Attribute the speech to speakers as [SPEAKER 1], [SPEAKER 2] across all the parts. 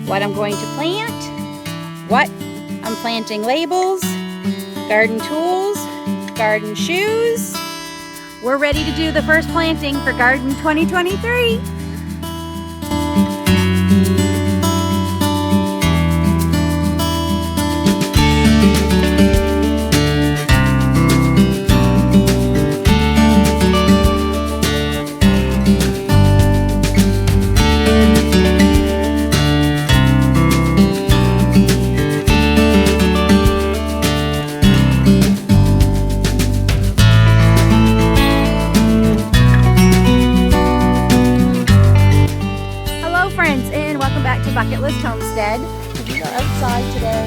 [SPEAKER 1] what I'm going to plant, what I'm planting labels, garden tools, garden shoes. We're ready to do the first planting for Garden 2023. Homestead. We are outside today.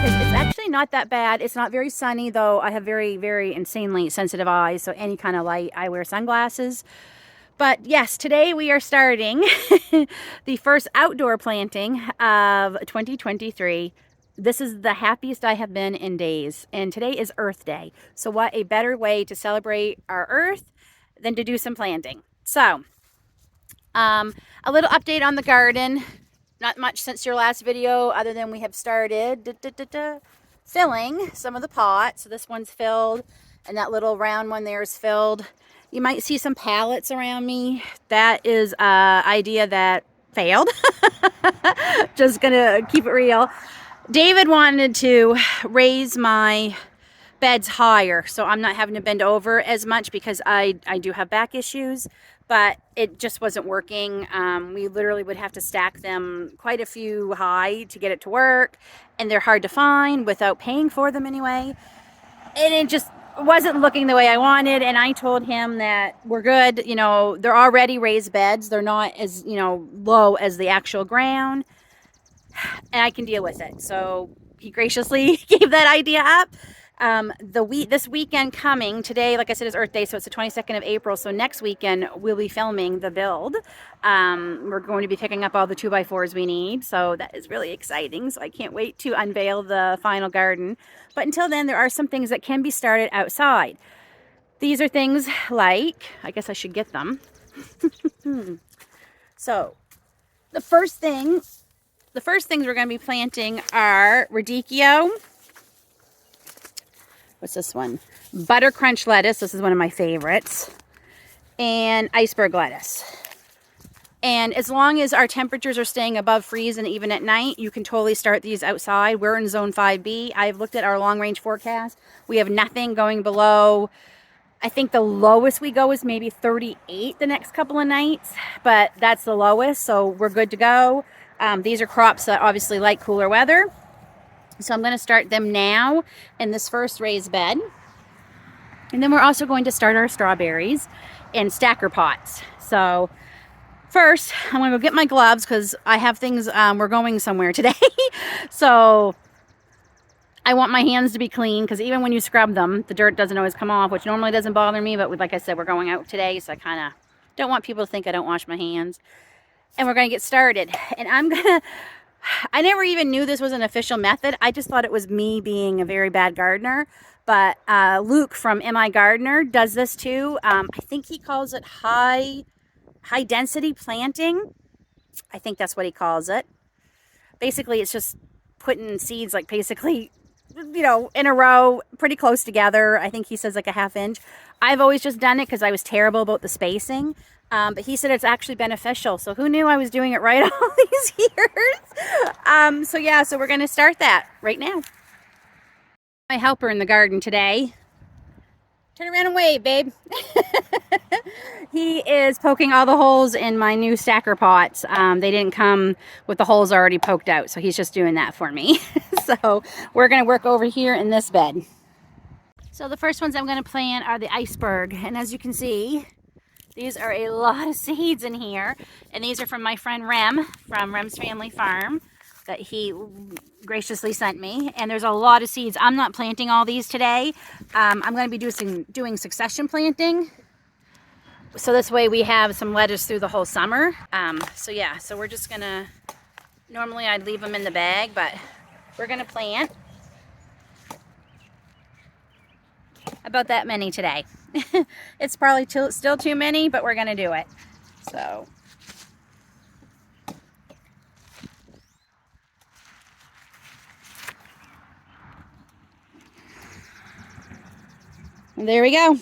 [SPEAKER 1] It's actually not that bad. It's not very sunny, though. I have very, very insanely sensitive eyes, so any kind of light, I wear sunglasses. But yes, today we are starting the first outdoor planting of 2023. This is the happiest I have been in days, and today is Earth Day. So what a better way to celebrate our Earth than to do some planting. So, a little update on the garden. Not much since your last video, other than we have started filling some of the pots. So this one's filled, and that little round one there is filled. You might see some pallets around me. That is an idea that failed. Just gonna keep it real. David wanted to raise my beds higher, so I'm not having to bend over as much because I do have back issues. But it just wasn't working. We literally would have to stack them quite a few high to get it to work, and they're hard to find without paying for them anyway. And it just wasn't looking the way I wanted, and I told him that we're good. You know, they're already raised beds. They're not as, you know, low as the actual ground, and I can deal with it. So he graciously gave that idea up. This weekend coming, today, like I said, is Earth Day, so it's the 22nd of April. So next weekend, we'll be filming the build. We're going to be picking up all the 2x4s we need, so that is really exciting. So I can't wait to unveil the final garden. But until then, there are some things that can be started outside. These are things like, I guess I should get them. So the first things we're going to be planting are radicchio. What's this one? Butter crunch lettuce. This is one of my favorites. And iceberg lettuce. And as long as our temperatures are staying above freeze and even at night, you can totally start these outside. We're in zone 5B. I've looked at our long range forecast. We have nothing going below. I think the lowest we go is maybe 38 the next couple of nights, but that's the lowest, so we're good to go. These are crops that obviously like cooler weather. So I'm going to start them now in this first raised bed. And then we're also going to start our strawberries in stacker pots. So first, I'm going to go get my gloves because I have things, we're going somewhere today. So I want my hands to be clean because even when you scrub them, the dirt doesn't always come off, which normally doesn't bother me. But like I said, we're going out today, so I kind of don't want people to think I don't wash my hands. And we're going to get started. And I never even knew this was an official method. I just thought it was me being a very bad gardener. But Luke from MI Gardener does this too. I think he calls it high density planting. I think that's what he calls it. Basically, it's just putting seeds like basically, you know, in a row, pretty close together. I think he says like a ½ inch. I've always just done it because I was terrible about the spacing. But he said it's actually beneficial. So who knew I was doing it right all these years? So yeah, so we're going to start that right now. My helper in the garden today. Turn around and wave, babe. He is poking all the holes in my new stacker pots. They didn't come with the holes already poked out, so he's just doing that for me. So we're going to work over here in this bed. So the first ones I'm going to plant are the iceberg. And as you can see, these are a lot of seeds in here, and these are from my friend Rem, from Rem's Family Farm, that he graciously sent me. And there's a lot of seeds. I'm not planting all these today. I'm going to be doing succession planting. So this way we have some lettuce through the whole summer. So yeah, so we're just going to, normally I'd leave them in the bag, but we're going to plant about that many today. It's probably still too many, but we're going to do it. So There we go.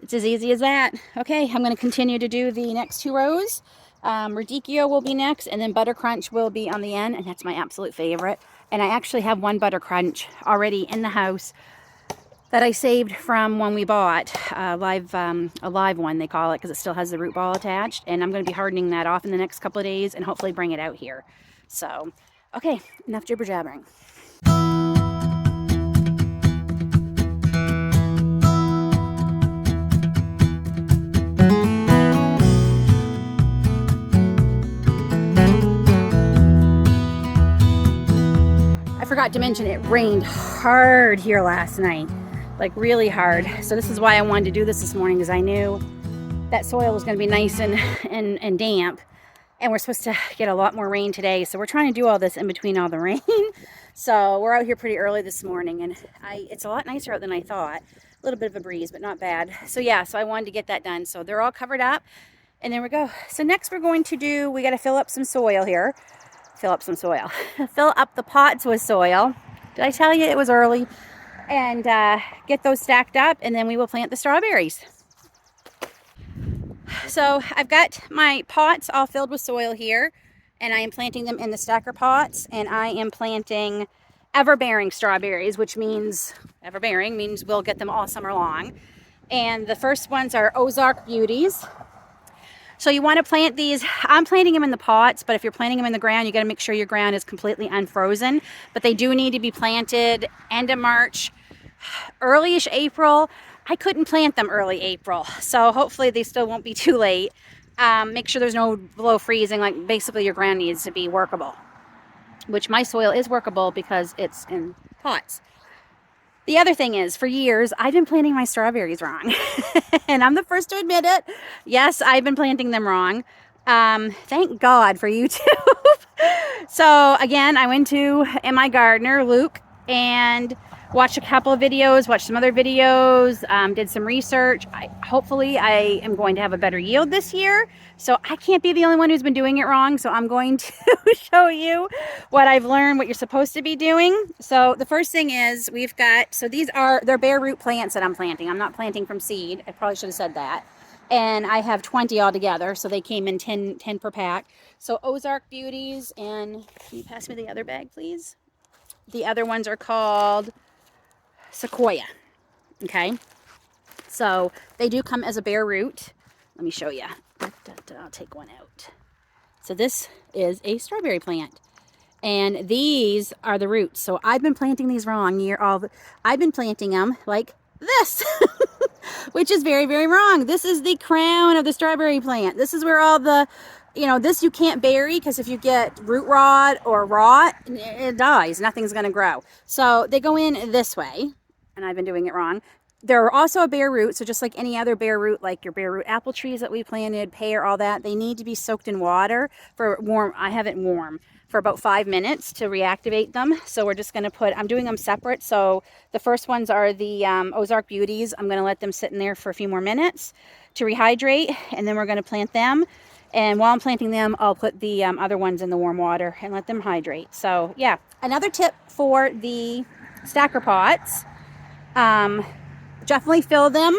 [SPEAKER 1] It's as easy as that. Okay, I'm going to continue to do the next 2 rows. Radicchio will be next, and then Butter Crunch will be on the end, and that's my absolute favorite. And I actually have 1 Butter Crunch already in the house that I saved from when we bought a live one, they call it, because it still has the root ball attached. And I'm going to be hardening that off in the next couple of days and hopefully bring it out here. So, okay, enough jibber jabbering. I forgot to mention it rained hard here last night, like really hard. So this is why I wanted to do this morning, because I knew that soil was going to be nice and damp, and we're supposed to get a lot more rain today. So we're trying to do all this in between all the rain. So we're out here pretty early this morning, and it's a lot nicer out than I thought. A little bit of a breeze, but not bad. So yeah, so I wanted to get that done. So they're all covered up, and there we go. So next we're going to do, we got to fill up some soil here. Fill up some soil. Fill up the pots with soil. Did I tell you it was early? And get those stacked up, and then we will plant the strawberries. So I've got my pots all filled with soil here, and I am planting them in the stacker pots, and I am planting ever-bearing strawberries, which means, ever-bearing means we'll get them all summer long. And the first ones are Ozark Beauties. So you want to plant these, I'm planting them in the pots, but if you're planting them in the ground, you got to make sure your ground is completely unfrozen. But they do need to be planted end of March, early-ish April. I couldn't plant them early April, so hopefully they still won't be too late. Make sure there's no below freezing, like basically your ground needs to be workable, which my soil is workable because it's in pots. The other thing is, for years, I've been planting my strawberries wrong. And I'm the first to admit it. Yes, I've been planting them wrong. Thank God for YouTube. So again, I went to my gardener, Luke, and watched a couple of videos, watched some other videos, did some research. Hopefully I am going to have a better yield this year. So I can't be the only one who's been doing it wrong. So I'm going to show you what I've learned, what you're supposed to be doing. So the first thing is we've got, so they're bare root plants that I'm planting. I'm not planting from seed. I probably should have said that. And I have 20 altogether. So they came in 10 per pack. So Ozark Beauties, and can you pass me the other bag, please? The other ones are called Sequoia. Okay. So they do come as a bare root. Let me show you. I'll take one out. So this is a strawberry plant, and these are the roots. So I've been planting these wrong I've been planting them like this, which is very, very wrong. This is the crown of the strawberry plant. This is where all the, this you can't bury, because if you get root rot or rot, it dies. Nothing's going to grow. So they go in this way, and I've been doing it wrong. They're also a bare root, so just like any other bare root, like your bare root apple trees that we planted, pear, all that, they need to be soaked in water for warm. I have it warm for about 5 minutes to reactivate them. So we're just going to I'm doing them separate. So the first ones are the Ozark Beauties. I'm going to let them sit in there for a few more minutes to rehydrate, and then we're going to plant them. And while I'm planting them, I'll put the other ones in the warm water and let them hydrate. So yeah, another tip for the stacker pots. Definitely fill them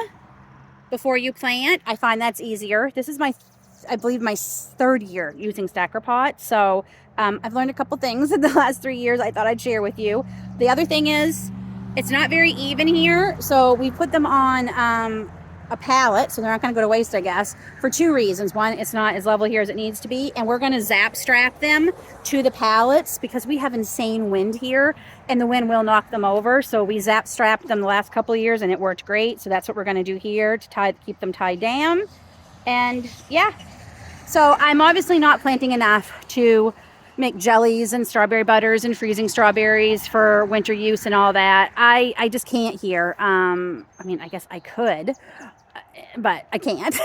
[SPEAKER 1] before you plant. I find that's easier. This is I believe my 3rd year using stacker pots. So I've learned a couple things in the last 3 years I thought I'd share with you. The other thing is, it's not very even here. So we put them on a pallet, so they're not going to go to waste, I guess, for 2 reasons. One, it's not as level here as it needs to be, and we're going to zap strap them to the pallets because we have insane wind here, and the wind will knock them over. So we zap strapped them the last couple of years, and it worked great. So that's what we're going to do here to keep them tied down. And yeah, so I'm obviously not planting enough to make jellies and strawberry butters and freezing strawberries for winter use and all that. I just can't here. I mean, I guess I could, but I can't.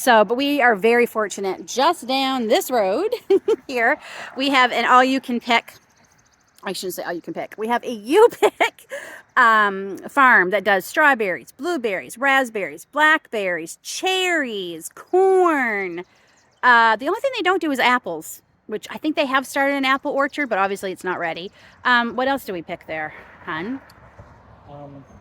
[SPEAKER 1] But we are very fortunate. Just down this road here, we have an all-you-can-pick, I shouldn't say all-you-can-pick, we have a you-pick farm that does strawberries, blueberries, raspberries, blackberries, cherries, corn. The only thing they don't do is apples, which I think they have started an apple orchard, but obviously it's not ready. What else do we pick there, hun?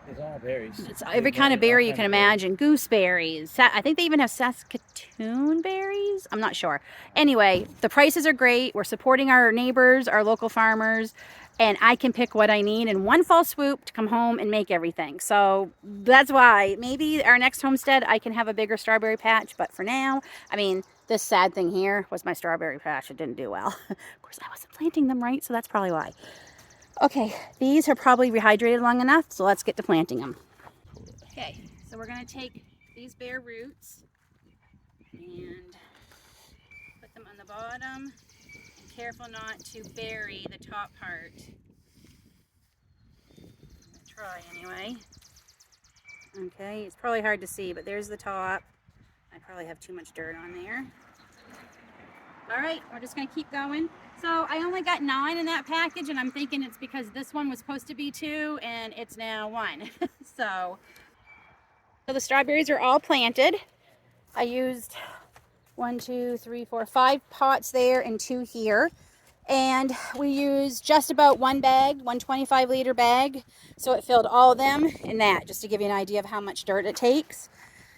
[SPEAKER 2] It's all berries.
[SPEAKER 1] It's every kind of berry you can imagine. Gooseberries. I think they even have Saskatoon berries. I'm not sure. Anyway, the prices are great. We're supporting our neighbors, our local farmers, and I can pick what I need in one fell swoop to come home and make everything. So that's why maybe our next homestead I can have a bigger strawberry patch. But for now, I mean, this sad thing here was my strawberry patch. It didn't do well. Of course, I wasn't planting them right, so that's probably why. Okay, these are probably rehydrated long enough, so let's get to planting them. Okay, so we're going to take these bare roots and put them on the bottom. Be careful not to bury the top part. I'm going to try anyway. Okay, it's probably hard to see, but there's the top. I probably have too much dirt on there. All right, we're just going to keep going. So I only got 9 in that package, and I'm thinking it's because this one was supposed to be 2 and it's now 1. So the strawberries are all planted. I used 1, 2, 3, 4, 5 pots there and 2 here. And we used just about 1 bag, 125-liter bag. So it filled all of them in that, just to give you an idea of how much dirt it takes.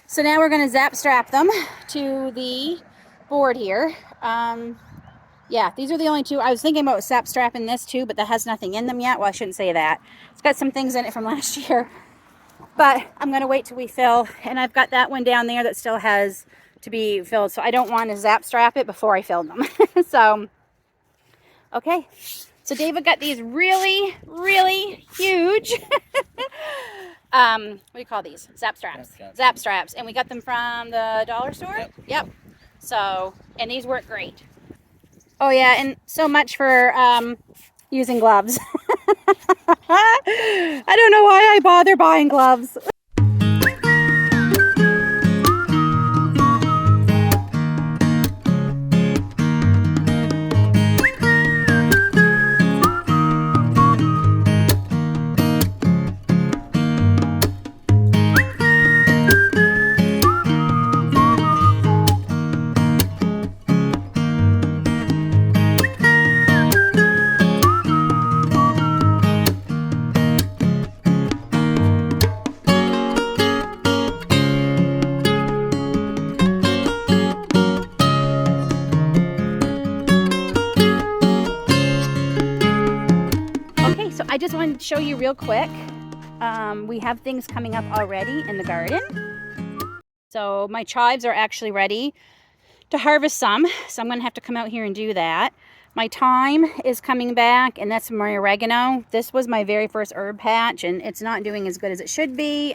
[SPEAKER 1] So now we're going to zap strap them to the board here. Yeah, these are the only 2. I was thinking about sap strapping this too, but that has nothing in them yet. Well, I shouldn't say that. It's got some things in it from last year. But I'm going to wait till we fill. And I've got that one down there that still has to be filled. So I don't want to zap strap it before I fill them. So, okay. So David got these really, really huge, what do you call these? Zap straps. Zap straps. And we got them from the dollar store? Yep. So, and these work great. Oh yeah, and so much for using gloves. I don't know why I bother buying gloves. I just wanted to show you real quick. We have things coming up already in the garden. So my chives are actually ready to harvest some. So I'm going to have to come out here and do that. My thyme is coming back, and that's my oregano. This was my very first herb patch, and it's not doing as good as it should be.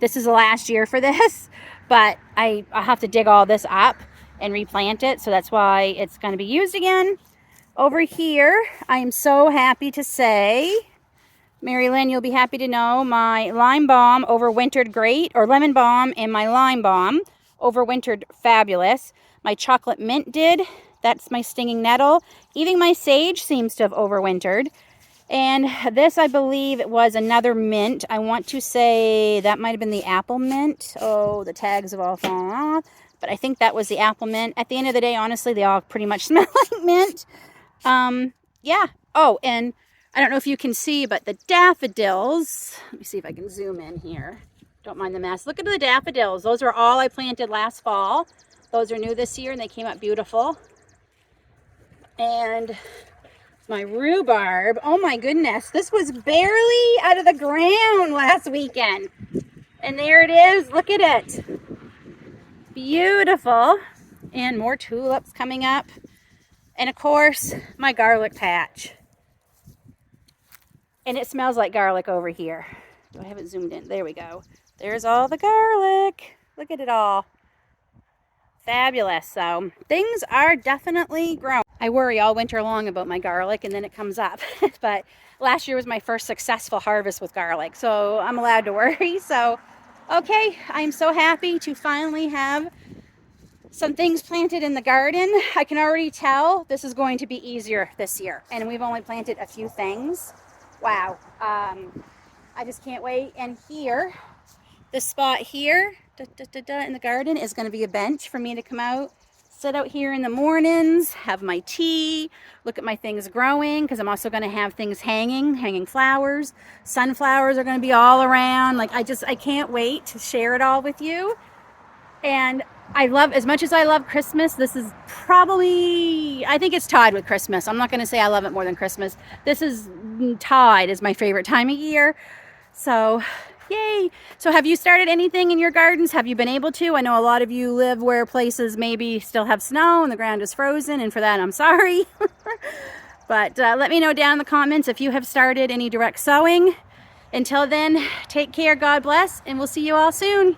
[SPEAKER 1] This is the last year for this, but I'll have to dig all this up and replant it. So that's why it's going to be used again. Over here, I am so happy to say, Mary Lynn, you'll be happy to know, my lime balm overwintered great, or lemon balm and my lime balm overwintered fabulous. My chocolate mint did. That's my stinging nettle. Even my sage seems to have overwintered. And this, I believe, it was another mint. I want to say that might have been the apple mint. Oh, the tags have all fallen off. But I think that was the apple mint. At the end of the day, honestly, they all pretty much smell like mint. Yeah. Oh, and I don't know if you can see, but the daffodils, let me see if I can zoom in here. Don't mind the mess. Look at the daffodils. Those are all I planted last fall. Those are new this year, and they came up beautiful. And my rhubarb, oh my goodness, this was barely out of the ground last weekend. And there it is. Look at it. Beautiful. And more tulips coming up. And of course, my garlic patch. And it smells like garlic over here. Do I have it zoomed in? There we go. There's all the garlic. Look at it all. Fabulous. So things are definitely growing. I worry all winter long about my garlic, and then it comes up. But last year was my first successful harvest with garlic, so I'm allowed to worry. So, okay, I'm so happy to finally have some things planted in the garden. I can already tell this is going to be easier this year, and we've only planted a few things. Wow. I just can't wait. And here, this spot here in the garden is going to be a bench for me to come out, sit out here in the mornings, have my tea, look at my things growing, because I'm also going to have things hanging flowers. Sunflowers are going to be all around. Like, I can't wait to share it all with you. And as much as I love Christmas, this is probably, I think it's tied with Christmas. I'm not going to say I love it more than Christmas. This is tied as my favorite time of year. So, yay. So have you started anything in your gardens? Have you been able to? I know a lot of you live where places maybe still have snow and the ground is frozen, and for that I'm sorry. But let me know down in the comments if you have started any direct sowing. Until then, take care, God bless, and we'll see you all soon.